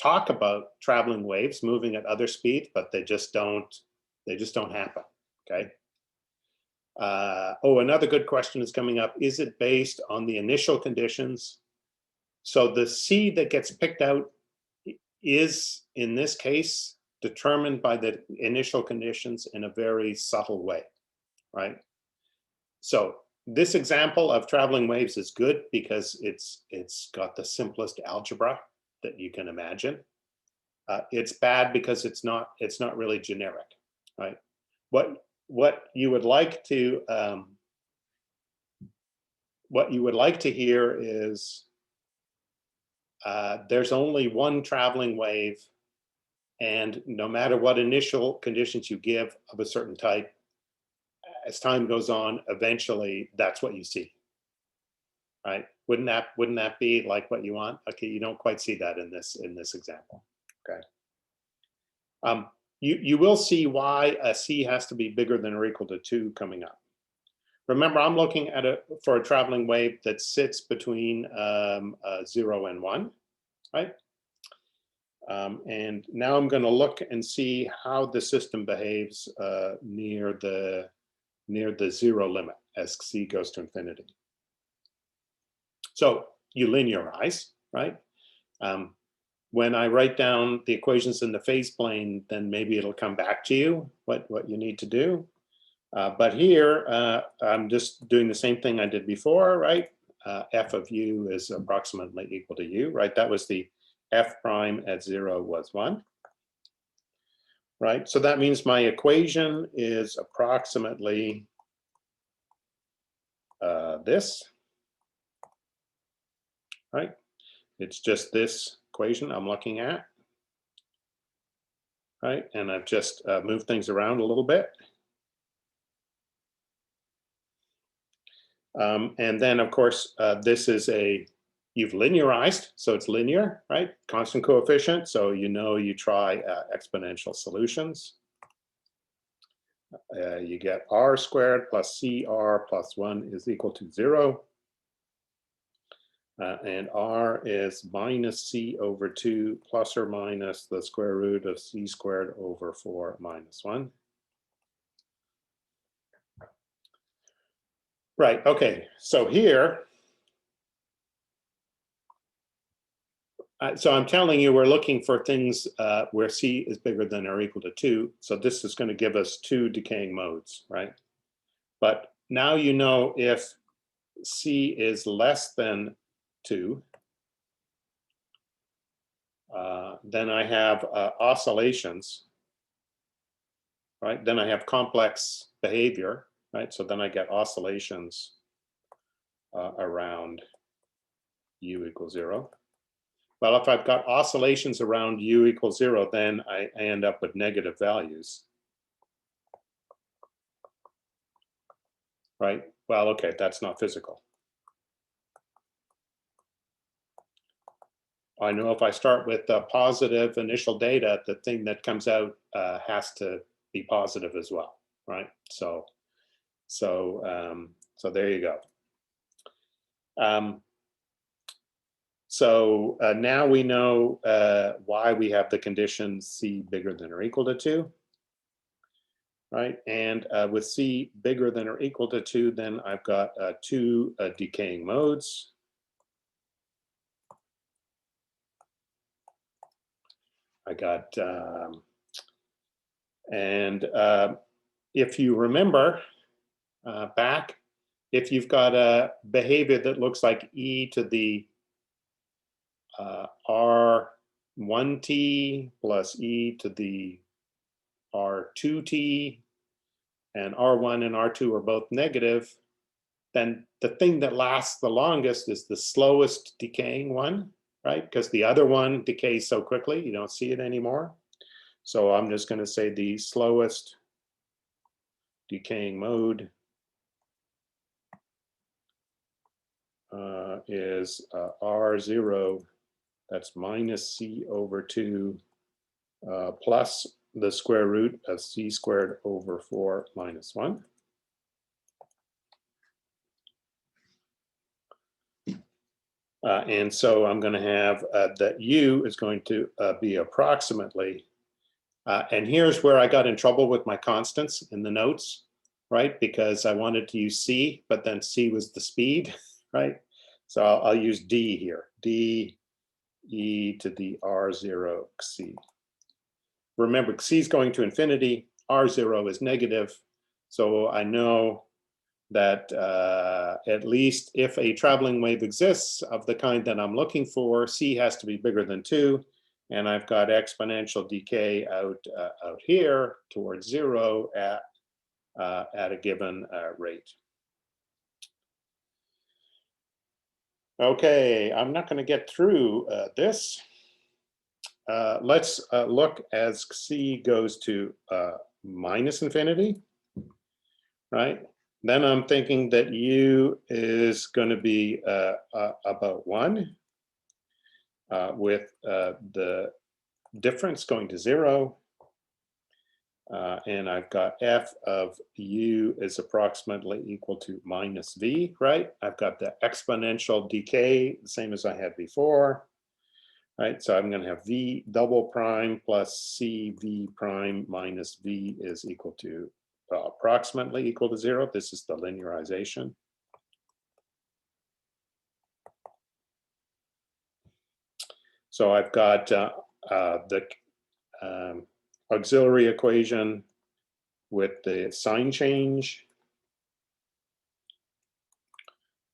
talk about traveling waves moving at other speeds, but they just don't happen, okay? Oh, another good question is coming up. Is it based on the initial conditions? So the C that gets picked out is, in this case, determined by the initial conditions in a very subtle way, right? So this example of traveling waves is good because it's got the simplest algebra that you can imagine. It's bad because it's not really generic, right? What you would like to hear is there's only one traveling wave, and no matter what initial conditions you give of a certain type, as time goes on, eventually that's what you see, right? Wouldn't that be like what you want? Okay, you don't quite see that in this example. Okay. You will see why a C has to be bigger than or equal to 2 coming up. Remember, I'm looking at for a traveling wave that sits between 0 and 1, right? And now I'm going to look and see how the system behaves near the 0 limit as c goes to infinity. So you linearize, right? When I write down the equations in the phase plane, then maybe it'll come back to you what you need to do. But here, I'm just doing the same thing I did before, right? F of u is approximately equal to u, right? That was the f prime at 0 was 1, right? So that means my equation is approximately this, right? It's just this equation I'm looking at, right? And I've just moved things around a little bit. And then, of course, this is you've linearized, so it's linear, right? Constant coefficient, so you try exponential solutions. You get r squared plus cr plus 1 is equal to 0. And r is minus c over 2 plus or minus the square root of c squared over 4 minus 1. Right, okay, so here, so I'm telling you we're looking for things where c is bigger than or equal to 2. So this is going to give us 2 decaying modes, right? But now you know if c is less than 2, then I have oscillations, right? Then I have complex behavior, right? So then I get oscillations around u equals 0. Well, if I've got oscillations around u equals 0, then I end up with negative values, right? Well, okay, that's not physical. I know if I start with positive initial data, the thing that comes out has to be positive as well, right? So there you go. So now we know why we have the condition C bigger than or equal to 2, right? And with C bigger than or equal to 2, then I've got 2 decaying modes. I got, if you remember back, if you've got a behavior that looks like e to the r1t plus e to the r2t, and r1 and r2 are both negative, then the thing that lasts the longest is the slowest decaying one, right? Because the other one decays so quickly, you don't see it anymore. So I'm just going to say the slowest decaying mode is R0, that's minus C over 2 plus the square root of C squared over 4 minus 1. And so I'm going to have that U is going to be approximately, and here's where I got in trouble with my constants in the notes, right? Because I wanted to use C, but then C was the speed, right? So I'll use D here, D e to the R0 C. Remember, C is going to infinity, R0 is negative, so I know that at least if a traveling wave exists of the kind that I'm looking for, C has to be bigger than 2, and I've got exponential decay out here towards 0 at a given rate. Okay, I'm not going to get through this. Let's look as C goes to minus infinity, right? Then I'm thinking that U is going to be about 1 with the difference going to 0. And I've got F of U is approximately equal to minus V, right? I've got the exponential decay, the same as I had before, right? So I'm going to have V double prime plus CV prime minus V is equal to approximately equal to 0. This is the linearization. So I've got the auxiliary equation with the sign change.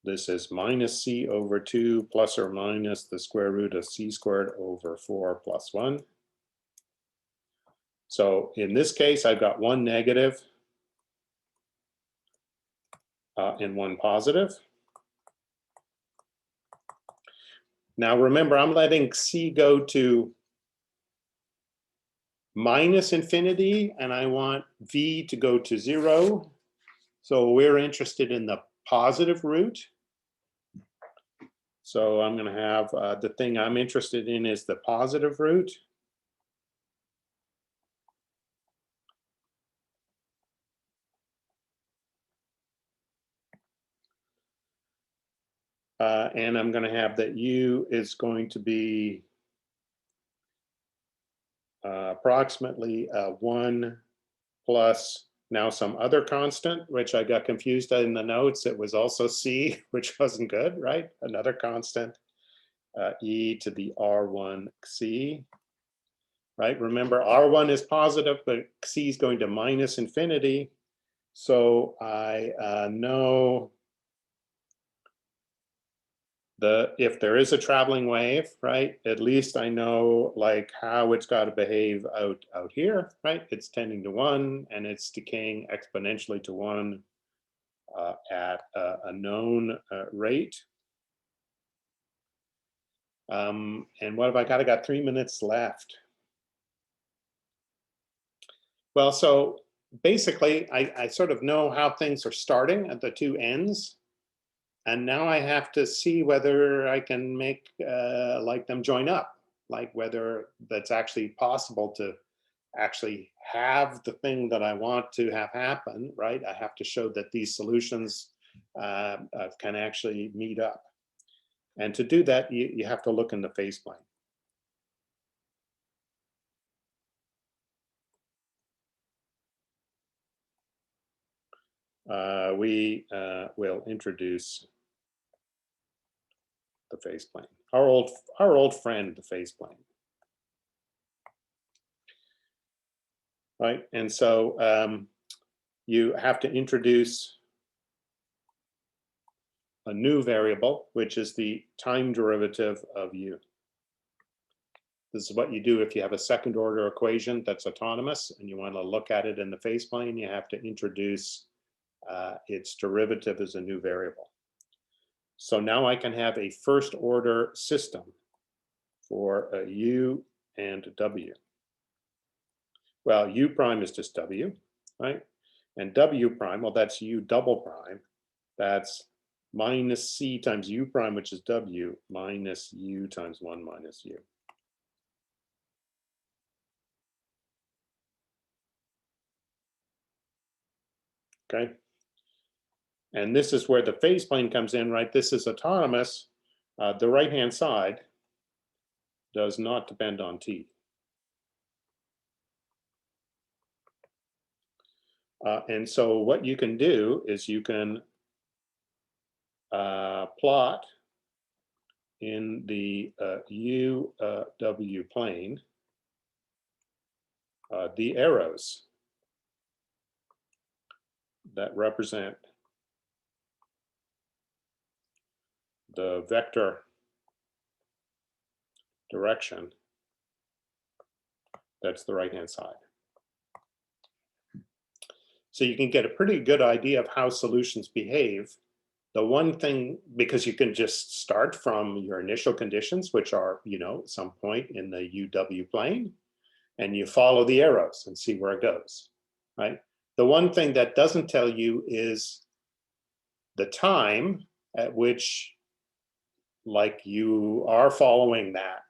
This is minus C over 2 plus or minus the square root of C squared over 4 plus 1. So in this case, I've got 1 negative and 1 positive. Now remember, I'm letting C go to minus infinity, and I want V to go to 0. So we're interested in the positive root. So I'm going to have the thing I'm interested in is the positive root. And I'm going to have that U is going to be approximately 1 plus now some other constant, which I got confused in the notes. It was also C, which wasn't good, right? Another constant, e to the R1 C, right? Remember, R1 is positive, but C is going to minus infinity. So I know if there is a traveling wave, right, at least I know like how it's got to behave out here, right? It's tending to 1 and it's decaying exponentially to 1 at a known rate. And what have I got? I got 3 minutes left. Well, so basically I sort of know how things are starting at the two ends. And now I have to see whether I can make like them join up, like whether that's actually possible to actually have the thing that I want to have happen, right? I have to show that these solutions can actually meet up. And to do that, you have to look in the phase plane. We will introduce the phase plane, our old friend, the phase plane. Right, and so you have to introduce a new variable, which is the time derivative of u. This is what you do if you have a second order equation that's autonomous and you want to look at it in the phase plane. You have to introduce its derivative as a new variable. So now I can have a first order system for u and w. Well, u prime is just w, right? And w prime, well, that's u double prime. That's minus c times u prime, which is w, minus u times 1 minus u. Okay. And this is where the phase plane comes in, right? This is autonomous. The right-hand side does not depend on t. And so what you can do is you can plot in the u-w plane the arrows that represent the vector direction that's the right-hand side. So you can get a pretty good idea of how solutions behave. The one thing, because you can just start from your initial conditions, which are, some point in the UW plane, and you follow the arrows and see where it goes, right? The one thing that doesn't tell you is the time at which, like, you are following that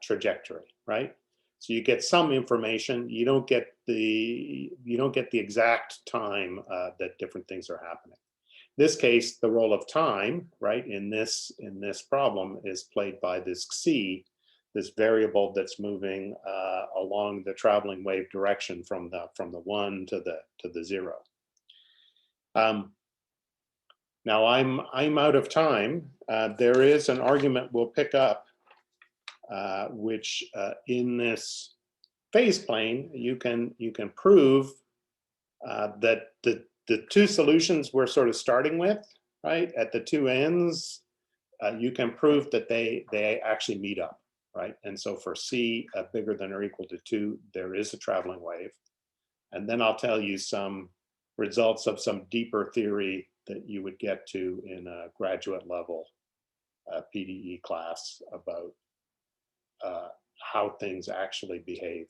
trajectory, right? So you get some information. You don't get the exact time that different things are happening. In this case, the role of time, right, in this problem is played by this c, this variable that's moving along the traveling wave direction from the 1 to the 0. Now I'm out of time. There is an argument we'll pick up, which in this phase plane you can prove that the two solutions we're sort of starting with, right, at the two ends, you can prove that they actually meet up, right? And so for c bigger than or equal to 2, there is a traveling wave. And then I'll tell you some results of some deeper theory that you would get to in a graduate level PDE class about how things actually behave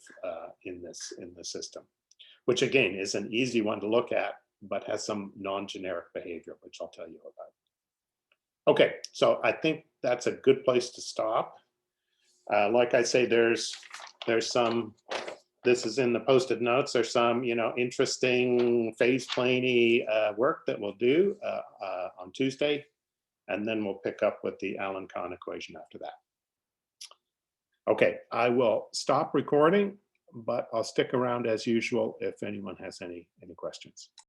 in the system, which again is an easy one to look at, but has some non-generic behavior, which I'll tell you about. Okay, so I think that's a good place to stop. Like I say, there's some, this is in the posted notes, there's some, interesting phase planey work that we'll do on Tuesday, and then we'll pick up with the Allen-Kahn equation after that. Okay, I will stop recording, but I'll stick around as usual if anyone has any questions.